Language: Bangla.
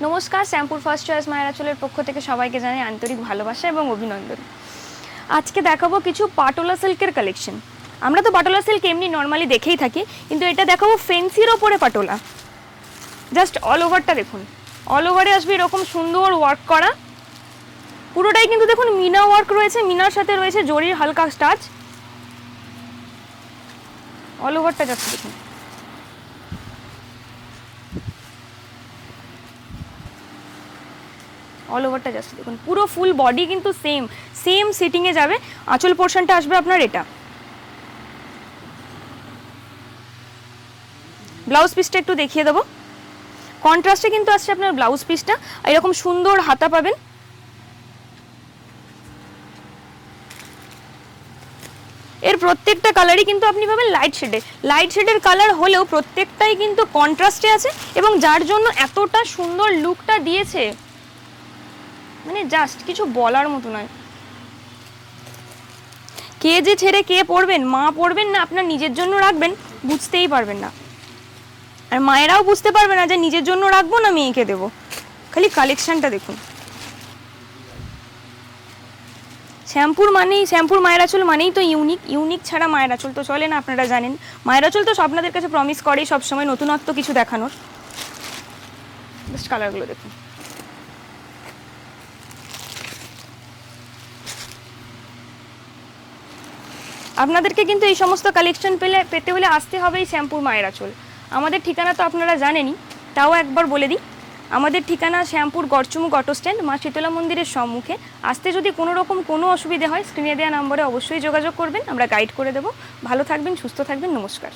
নমস্কার, শ্যাম্পুর ফার্স্ট চয়েস মায়ের আঁচলের পক্ষ থেকে সবাইকে জানাই আন্তরিক ভালোবাসা এবং অভিনন্দন। আজকে দেখাবো কিছু পাটোলা সিল্কের কালেকশন। আমরা তো পাটোলা সিল্ক এমনি নর্মালি দেখেই থাকি, কিন্তু এটা দেখাবো ফেন্সির ওপরে পাটোলা। জাস্ট অল ওভারটা দেখুন, অল ওভারে আসবে এরকম সুন্দর ওয়ার্ক করা, পুরোটাই কিন্তু দেখুন মিনা ওয়ার্ক রয়েছে, মিনার সাথে রয়েছে জরির হালকা টাচ। অল ওভারটা জাস্ট দেখুন, অল ওভারটা জাস্ট দেখুন, পুরো ফুল বডি কিন্তু সেম সিটিংয়ে যাবে। আঁচল পোর্শনটা আসবে আপনার এটা। ব্লাউজ পিসটা একটু দেখিয়ে দেবো, কন্ট্রাস্টে কিন্তু আসছে আপনার ব্লাউজ পিসটা, এরকম সুন্দর হাতা পাবেন। এর প্রত্যেকটা কালারই কিন্তু আপনি পাবেন লাইট শেডের কালার হলেও প্রত্যেকটাই কিন্তু কন্ট্রাস্টে আছে, এবং যার জন্য এতটা সুন্দর লুকটা দিয়েছে মানে জাস্ট কিছু বলার মতো নয়। কে যে ছেড়ে কে পরবেন, মা পরবেন না আপনার নিজের জন্য রাখবেন, বুঝতেই পারবেন না। আর মায়েরাও বুঝতে পারবে না যে নিজের জন্য রাখবো না মেয়েকে দেবো। খালি কালেকশনটা দেখুন। শ্যাম্পুর মায়ের আঁচল মানেই তো ইউনিক ছাড়া মায়ের আঁচল তো চলে না, আপনারা জানেন। মায়ের আঁচল তো আপনাদের কাছে প্রমিস করেই সবসময় নতুনত্ব কিছু দেখানোর। জাস্ট কালারগুলো দেখুন। আপনাদেরকে কিন্তু এই সমস্ত কালেকশন পেতে হলে আসতে হবে এই শ্যাম্পুর মায়ের আঁচল। আমাদের ঠিকানা তো আপনারা জানেনই, তাও একবার বলে দিই। আমাদের ঠিকানা শ্যাম্পুর গড়চুমুক অটো স্ট্যান্ড, মা শীতলা মন্দিরের সম্মুখে। আসতে যদি কোনো অসুবিধে হয় স্ক্রিনে দেওয়া নম্বরে অবশ্যই যোগাযোগ করবেন, আমরা গাইড করে দেবো। ভালো থাকবেন, সুস্থ থাকবেন, নমস্কার।